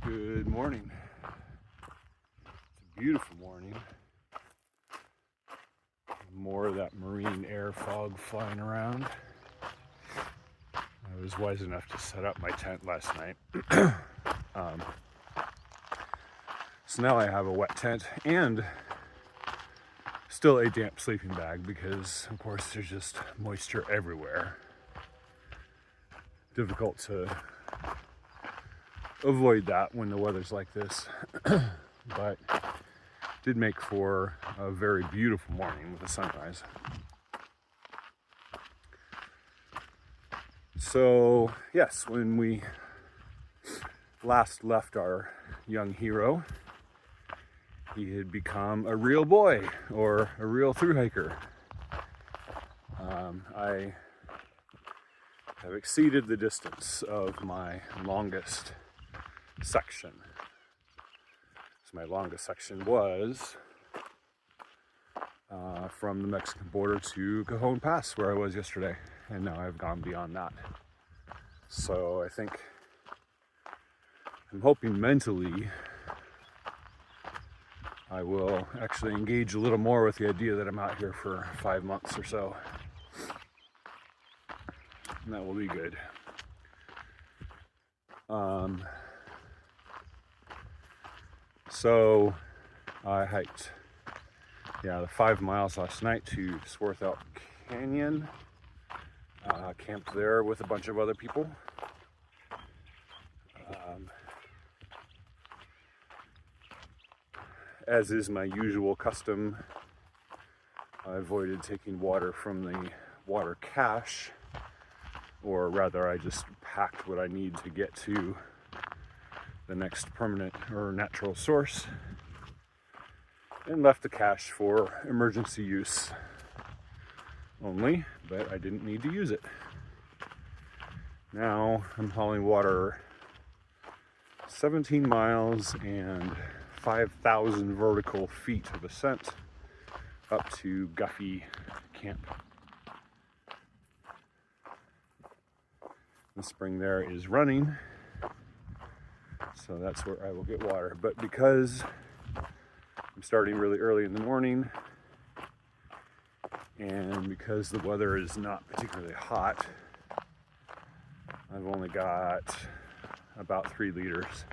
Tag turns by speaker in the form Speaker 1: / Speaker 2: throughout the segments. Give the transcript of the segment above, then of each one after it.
Speaker 1: Good morning. It's a beautiful morning. More of that marine air fog flying around. I was wise enough to set up my tent last night. So now I have a wet tent and still a damp sleeping bag because, of course, there's just moisture everywhere. Difficult to avoid that when the weather's like this, but did make for a very beautiful morning with the sunrise. So yes, when we last left our young hero, he had become a real boy or a real thru hiker. I have exceeded the distance of my longest section. So my longest section was from the Mexican border to Cajon Pass, where I was yesterday, and now I've gone beyond that. So I think I'm hoping mentally I will actually engage a little more with the idea that I'm out here for 5 months or so, and that will be good. So I hiked, the 5 miles last night to Swarthout Canyon. Camped there with a bunch of other people. As is my usual custom, I avoided taking water from the water cache, or rather I just packed what I need to get to the next permanent or natural source and left the cache for emergency use only, but I didn't need to use it. Now I'm hauling water 17 miles and 5,000 vertical feet of ascent up to Guffey Camp. The spring there is running, so that's where I will get water. But because I'm starting really early in the morning, and because the weather is not particularly hot, I've only got about 3 liters,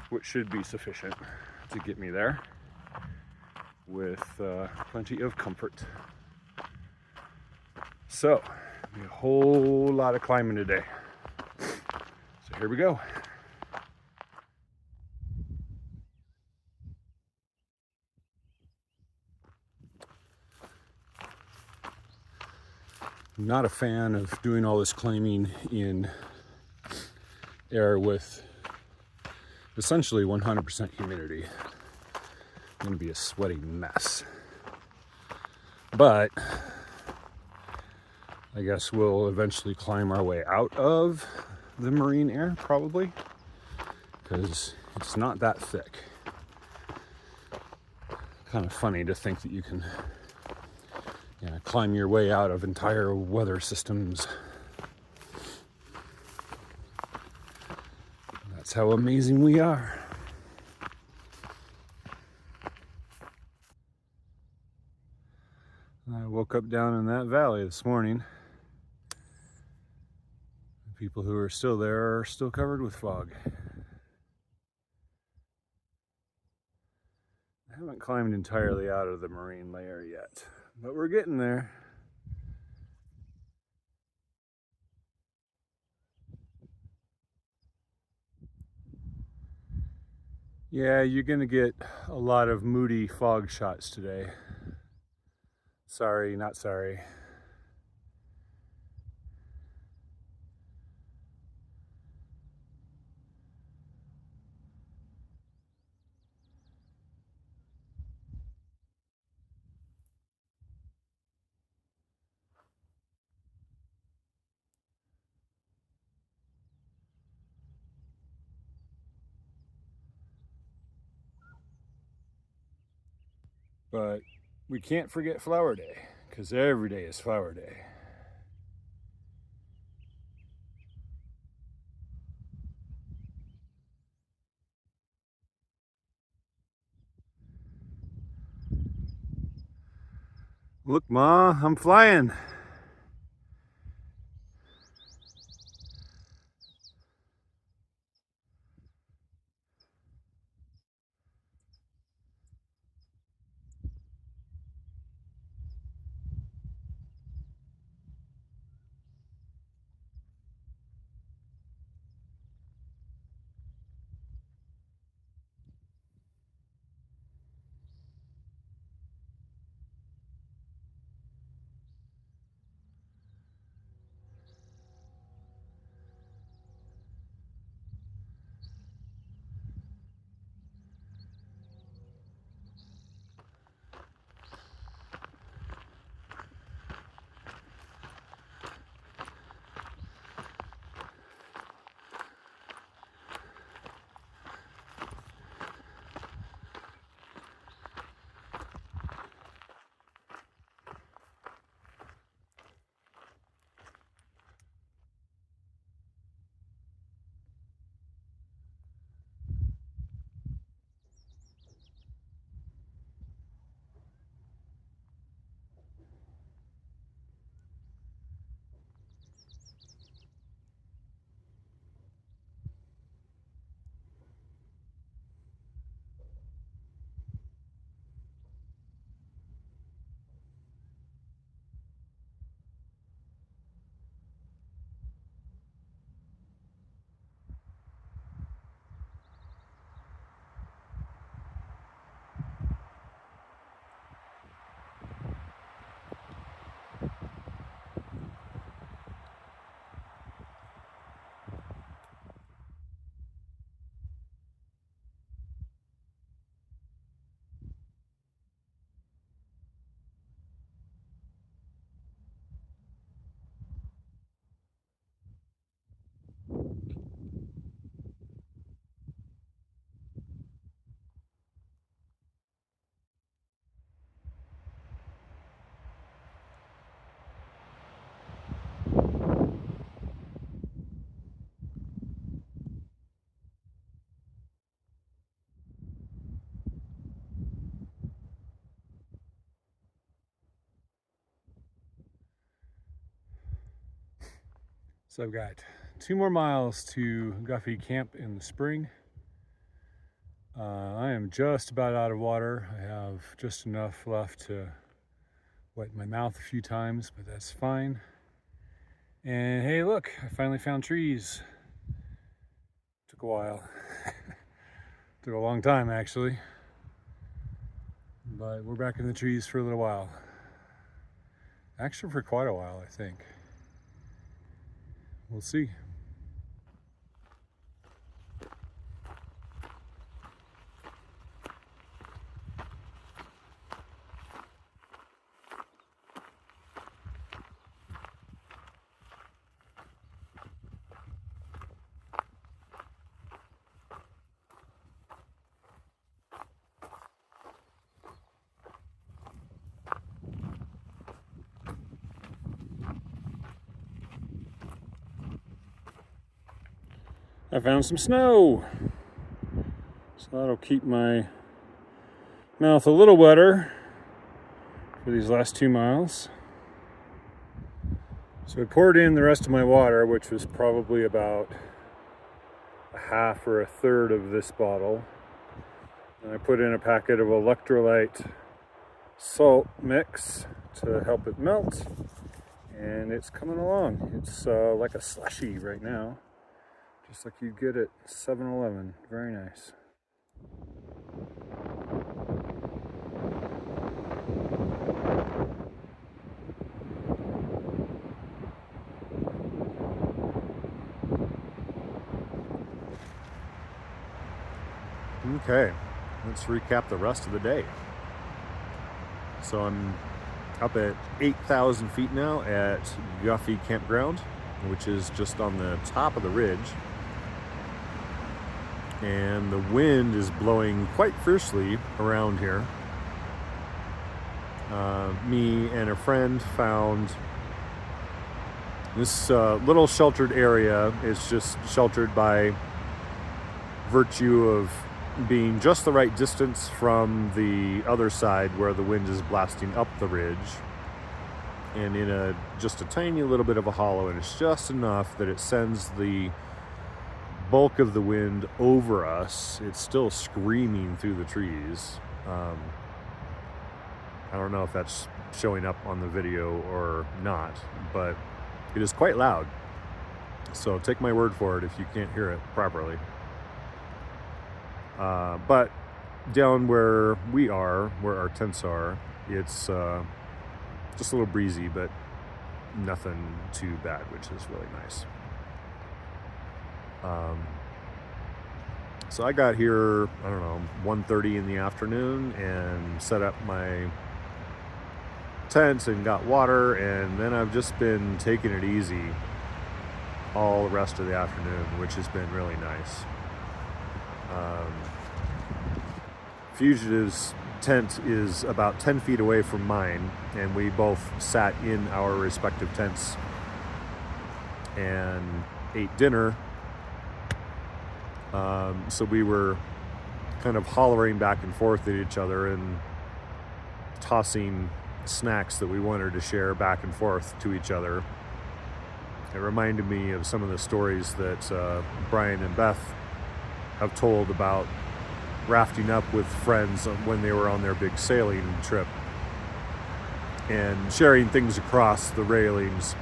Speaker 1: which should be sufficient to get me there with plenty of comfort. So, a whole lot of climbing today. So here we go. I'm not a fan of doing all this climbing in air with essentially 100% humidity. I'm going to be a sweaty mess. But I guess we'll eventually climb our way out of the marine air, probably, because it's not that thick. Kind of funny to think that you can climb your way out of entire weather systems. That's how amazing we are. I woke up down in that valley this morning. The people who are still there are still covered with fog. I haven't climbed entirely out of the marine layer yet, but we're getting there. Yeah, you're gonna get a lot of moody fog shots today. Sorry, not sorry. But we can't forget Flower Day, because every day is Flower Day. Look, Ma, I'm flying. So I've got 2 more miles to Guffey Camp in the spring. I am just about out of water. I have just enough left to wet my mouth a few times, but that's fine. And hey, look, I finally found trees. Took a while. Took a long time, actually. But we're back in the trees for a little while. Actually, for quite a while, I think. We'll see. I found some snow, so that'll keep my mouth a little wetter for these last 2 miles. So I poured in the rest of my water, which was probably about a half or a third of this bottle. And I put in a packet of electrolyte salt mix to help it melt, and it's coming along. It's like a slushy right now. Just like you'd get at 7-Eleven. Very nice. Okay, let's recap the rest of the day. So I'm up at 8,000 feet now at Guffey Campground, which is just on the top of the ridge. And the wind is blowing quite fiercely around here. Me and a friend found this little sheltered area. Is just sheltered by virtue of being just the right distance from the other side where the wind is blasting up the ridge. and in just a tiny little bit of a hollow, and it's just enough that it sends the bulk of the wind over us. It's still screaming through the trees. I don't know if that's showing up on the video or not, but it is quite loud. So take my word for it if you can't hear it properly. But down where we are, where our tents are, it's just a little breezy, but nothing too bad, which is really nice. So I got here, I don't know, 1:30 in the afternoon and set up my tent and got water, and then I've just been taking it easy all the rest of the afternoon, which has been really nice. Fugitive's tent is about 10 feet away from mine, and we both sat in our respective tents and ate dinner. So we were kind of hollering back and forth at each other and tossing snacks that we wanted to share back and forth to each other. It reminded me of some of the stories that Brian and Beth have told about rafting up with friends when they were on their big sailing trip and sharing things across the railings.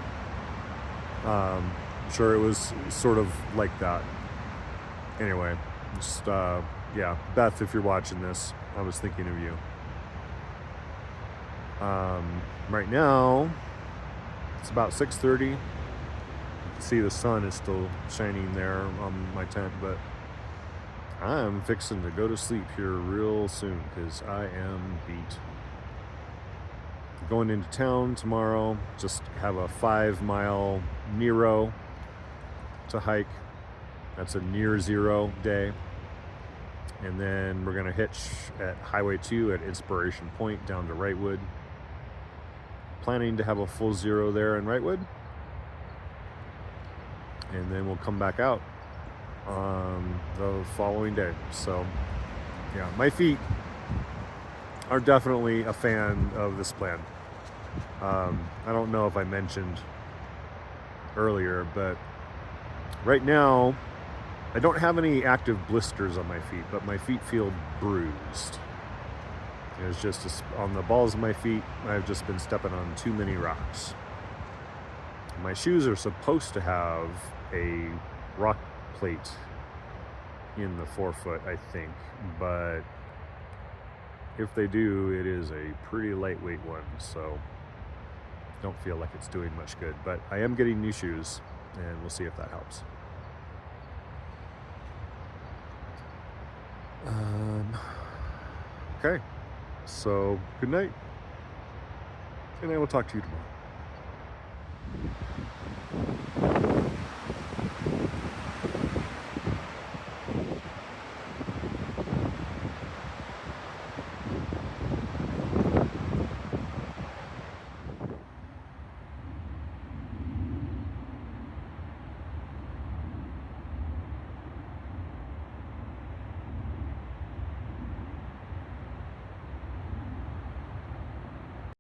Speaker 1: I'm sure it was sort of like that. Anyway, just, yeah, Beth, if you're watching this, I was thinking of you. Right now, it's about 6:30. You can see the sun is still shining there on my tent, but I'm fixing to go to sleep here real soon because I am beat. Going into town tomorrow, just have a 5-mile Nero to hike. That's a near zero day. And then we're going to hitch at Highway 2 at Inspiration Point down to Wrightwood. Planning to have a full zero there in Wrightwood. And then we'll come back out the following day. So, yeah, my feet are definitely a fan of this plan. I don't know if I mentioned earlier, but right now, I don't have any active blisters on my feet, but my feet feel bruised. It's just on the balls of my feet, I've just been stepping on too many rocks. My shoes are supposed to have a rock plate in the forefoot, I think, but if they do, it is a pretty lightweight one, so don't feel like it's doing much good. But I am getting new shoes, and we'll see if that helps. Okay, so good night, and I will talk to you tomorrow.